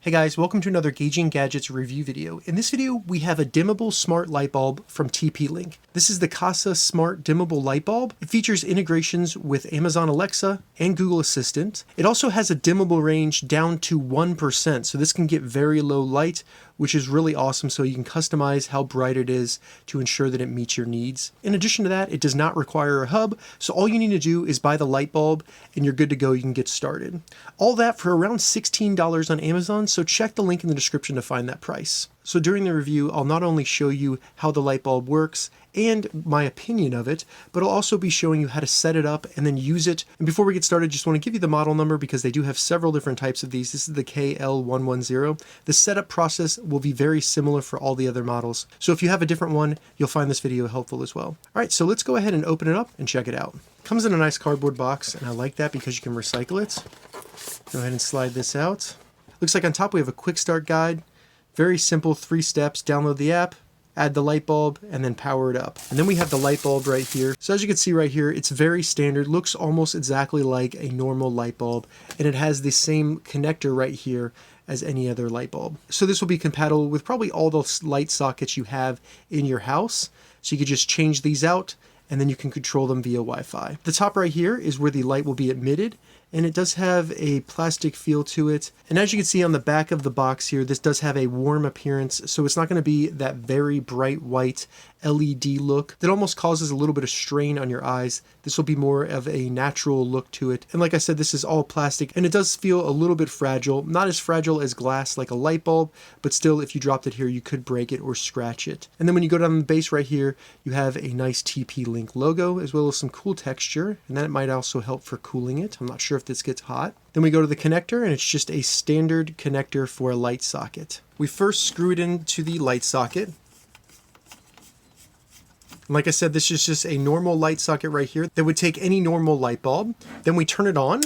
Hey guys, welcome to another Gauging Gadgets review video. In this video, we have a dimmable smart light bulb from TP Link. This is the Kasa Smart Dimmable Light Bulb. It features integrations with Amazon Alexa and Google Assistant. It also has a dimmable range down to 1%, so this can get very low light, which is really awesome, so you can customize how bright it is to ensure that it meets your needs. In addition to that, it does not require a hub, so all you need to do is buy the light bulb and you're good to go. You can get started. All that for around $16 on Amazon, so check the link in the description to find that price. So during the review, I'll not only show you how the light bulb works and my opinion of it, but I'll also be showing you how to set it up and then use it. And before we get started, just want to give you the model number because they do have several different types of these. This is the KL110. The setup process will be very similar for all the other models. So if you have a different one, you'll find this video helpful as well. All right, so let's go ahead and open it up and check it out. It comes in a nice cardboard box, and I like that because you can recycle it. Go ahead and slide this out. Looks like on top we have a quick start guide. Very simple, 3 steps. Download the app, add the light bulb, and then power it up. And then we have the light bulb right here. So as you can see right here, it's very standard, looks almost exactly like a normal light bulb, and it has the same connector right here as any other light bulb. So this will be compatible with probably all the light sockets you have in your house. So you could just change these out, and then you can control them via Wi-Fi. The top right here is where the light will be emitted, and it does have a plastic feel to it. And as you can see on the back of the box here, this does have a warm appearance, so it's not going to be that very bright white LED look that almost causes a little bit of strain on your eyes. This will be more of a natural look to it. And like I said, this is all plastic, and it does feel a little bit fragile. Not as fragile as glass like a light bulb, but still, if you dropped it here, you could break it or scratch it. And then when you go down the base right here, you have a nice TP Link logo, as well as some cool texture, and that might also help for cooling it. I'm not sure if this gets hot. Then we go to the connector, and it's just a standard connector for a light socket. We first screw it into the light socket. And like I said, this is just a normal light socket right here that would take any normal light bulb. Then we turn it on,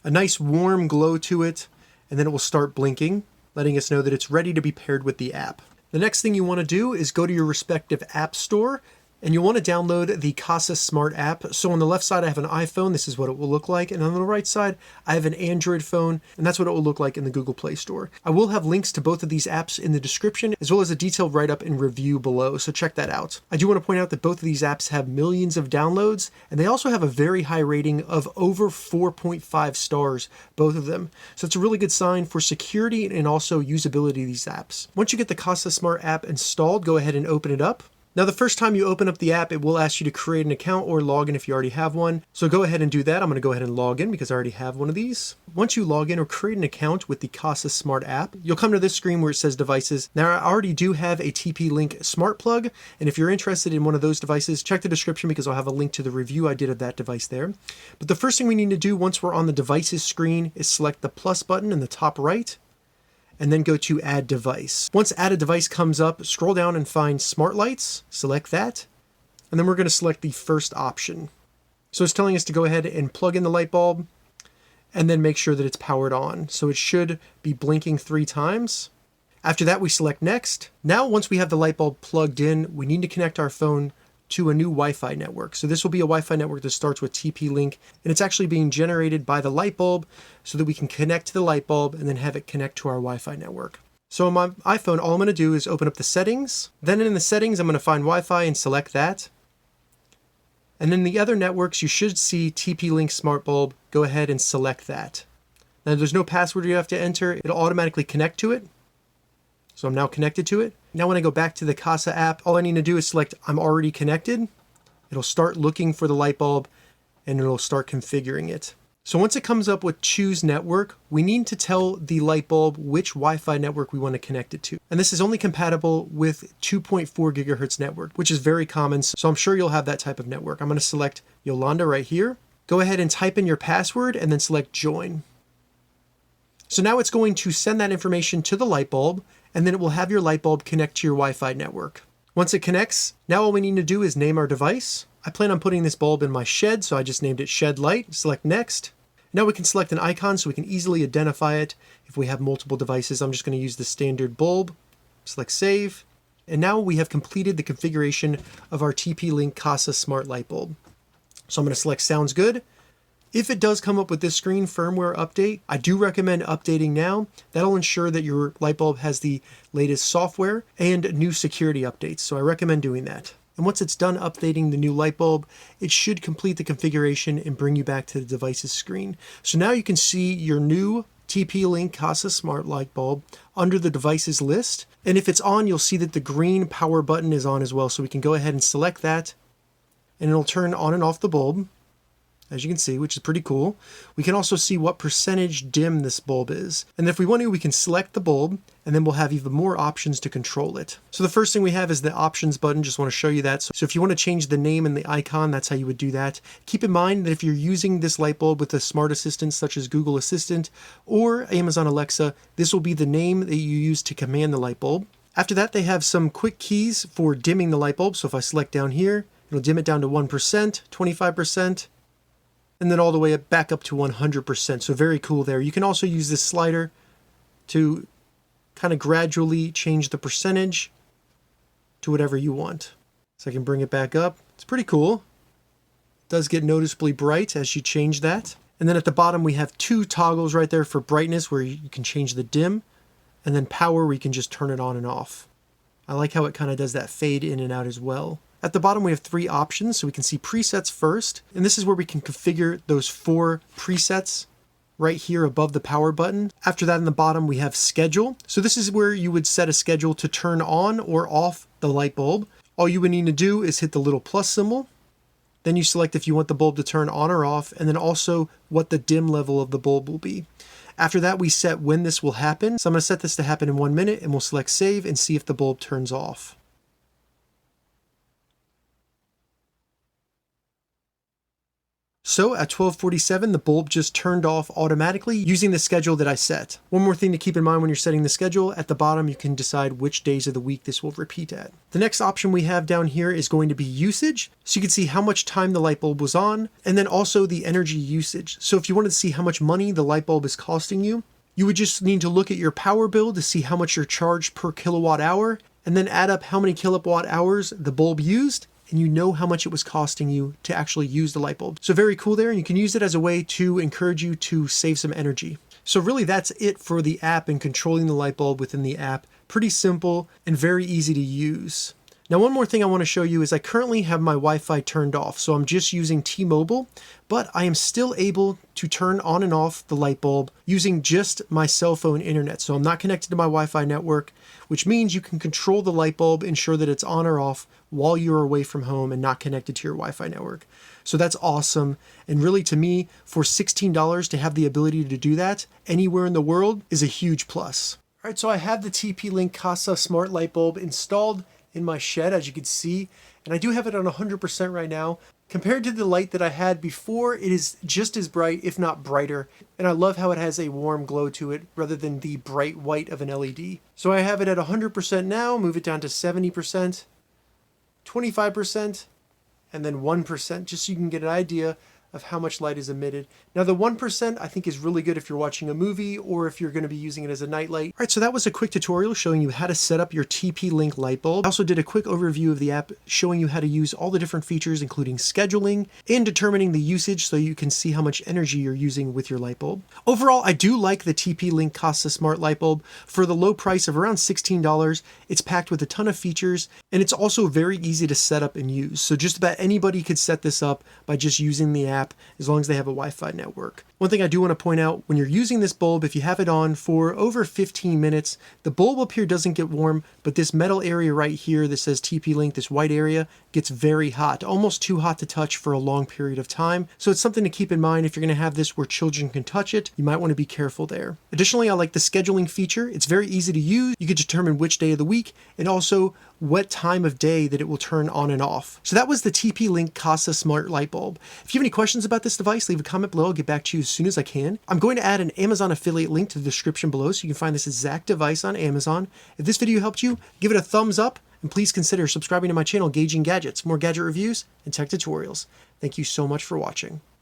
a nice warm glow to it, and then it will start blinking, letting us know that it's ready to be paired with the app. The next thing you want to do is go to your respective app store, and you'll want to download the Kasa Smart app. So on the left side, I have an iPhone. This is what it will look like. And on the right side, I have an Android phone, and that's what it will look like in the Google Play Store. I will have links to both of these apps in the description, as well as a detailed write-up and review below, so check that out. I do want to point out that both of these apps have millions of downloads, and they also have a very high rating of over 4.5 stars, both of them. So it's a really good sign for security and also usability of these apps. Once you get the Kasa Smart app installed, go ahead and open it up. Now, the first time you open up the app, it will ask you to create an account or log in if you already have one. So go ahead and do that. I'm going to go ahead and log in because I already have one of these. Once you log in or create an account with the Kasa Smart app, you'll come to this screen where it says devices. Now, I already do have a TP Link Smart Plug, and if you're interested in one of those devices, check the description because I'll have a link to the review I did of that device there. But the first thing we need to do once we're on the devices screen is select the plus button in the top right, and then go to Add Device. Once Add a Device comes up, scroll down and find Smart Lights, select that, and then we're going to select the first option. So it's telling us to go ahead and plug in the light bulb, and then make sure that it's powered on. So it should be blinking 3 times. After that, we select Next. Now, once we have the light bulb plugged in, we need to connect our phone to a new Wi-Fi network. So this will be a Wi-Fi network that starts with TP Link, and it's actually being generated by the light bulb so that we can connect to the light bulb and then have it connect to our Wi-Fi network. So on my iPhone, all I'm going to do is open up the settings. Then in the settings, I'm going to find Wi-Fi and select that. And in the other networks, you should see TP Link Smart Bulb. Go ahead and select that. Now there's no password you have to enter. It'll automatically connect to it. So I'm now connected to it. Now when I go back to the Kasa app, all I need to do is select I'm already connected. It'll start looking for the light bulb, and it'll start configuring it. So once it comes up with choose network, we need to tell the light bulb which Wi-Fi network we want to connect it to. And this is only compatible with 2.4 gigahertz network, which is very common. So I'm sure you'll have that type of network. I'm going to select Yolanda right here. Go ahead and type in your password and then select join. So now it's going to send that information to the light bulb, and then it will have your light bulb connect to your Wi-Fi network. Once it connects, now all we need to do is name our device. I plan on putting this bulb in my shed, so I just named it Shed Light. Select Next. Now we can select an icon so we can easily identify it if we have multiple devices. I'm just going to use the standard bulb. Select Save. And now we have completed the configuration of our TP Link Kasa Smart Light Bulb. So I'm going to select Sounds Good, If it does come up with this screen, firmware update, I do recommend updating now. That'll ensure that your light bulb has the latest software and new security updates, so I recommend doing that. And once it's done updating the new light bulb, it should complete the configuration and bring you back to the device's screen. So now you can see your new TP Link Kasa smart light bulb under the devices list. And if it's on, you'll see that the green power button is on as well. So we can go ahead and select that and it'll turn on and off the bulb, as you can see, which is pretty cool. We can also see what percentage dim this bulb is. And if we want to, we can select the bulb and then we'll have even more options to control it. So the first thing we have is the options button. Just want to show you that. So if you want to change the name and the icon, that's how you would do that. Keep in mind that if you're using this light bulb with a smart assistant such as Google Assistant or Amazon Alexa, this will be the name that you use to command the light bulb. After that, they have some quick keys for dimming the light bulb. So if I select down here, it'll dim it down to 1%, 25%, and then all the way back up to 100%. So very cool there. You can also use this slider to kind of gradually change the percentage to whatever you want. So I can bring it back up. It's pretty cool. It does get noticeably bright as you change that. And then at the bottom we have two toggles right there for brightness where you can change the dim, and then power where you can just turn it on and off. I like how it kind of does that fade in and out as well. At the bottom, we have three options, so we can see presets first, and this is where we can configure those 4 presets right here above the power button. After that, in the bottom, we have schedule. So this is where you would set a schedule to turn on or off the light bulb. All you would need to do is hit the little plus symbol. Then you select if you want the bulb to turn on or off, and then also what the dim level of the bulb will be. After that, we set when this will happen. So I'm going to set this to happen in 1 minute, and we'll select save and see if the bulb turns off. So at 12:47, the bulb just turned off automatically using the schedule that I set. One more thing to keep in mind when you're setting the schedule, at the bottom you can decide which days of the week this will repeat at. The next option we have down here is going to be usage. So you can see how much time the light bulb was on, and then also the energy usage. So if you wanted to see how much money the light bulb is costing you, you would just need to look at your power bill to see how much you're charged per kilowatt hour, and then add up how many kilowatt hours the bulb used, and you know how much it was costing you to actually use the light bulb. So very cool there, and you can use it as a way to encourage you to save some energy. So really that's it for the app and controlling the light bulb within the app. Pretty simple and very easy to use. Now one more thing I want to show you is I currently have my Wi-Fi turned off, so I'm just using T-Mobile, but I am still able to turn on and off the light bulb using just my cell phone internet. So I'm not connected to my Wi-Fi network, which means you can control the light bulb, ensure that it's on or off while you're away from home and not connected to your Wi-Fi network. So that's awesome. And really to me, for $16 to have the ability to do that anywhere in the world is a huge plus. All right, so I have the TP Link Kasa smart light bulb installed in my shed, as you can see, and I do have it on 100% right now. Compared to the light that I had before, it is just as bright, if not brighter, and I love how it has a warm glow to it rather than the bright white of an LED. So I have it at 100% now, move it down to 70%, 25%, and then 1%, just so you can get an idea of how much light is emitted. Now the 1% I think is really good if you're watching a movie or if you're going to be using it as a nightlight. All right, so that was a quick tutorial showing you how to set up your TP Link light bulb. I also did a quick overview of the app showing you how to use all the different features, including scheduling and determining the usage so you can see how much energy you're using with your light bulb. Overall, I do like the TP Link Kasa smart light bulb. For the low price of around $16, it's packed with a ton of features, and it's also very easy to set up and use. So just about anybody could set this up by just using the app, as long as they have a Wi-Fi network. One thing I do want to point out, when you're using this bulb, if you have it on for over 15 minutes, the bulb up here doesn't get warm, but this metal area right here that says TP Link, this white area, gets very hot, almost too hot to touch for a long period of time. So it's something to keep in mind if you're going to have this where children can touch it. You might want to be careful there. Additionally, I like the scheduling feature. It's very easy to use. You can determine which day of the week and also what time of day that it will turn on and off. So that was the TP Link Kasa smart light bulb. If you have any questions about this device, leave a comment below. I'll get back to you as soon as I can. I'm going to add an Amazon affiliate link to the description below so you can find this exact device on Amazon. If this video helped you, give it a thumbs up, and please consider subscribing to my channel, Gauging Gadgets, more gadget reviews and tech tutorials. Thank you so much for watching.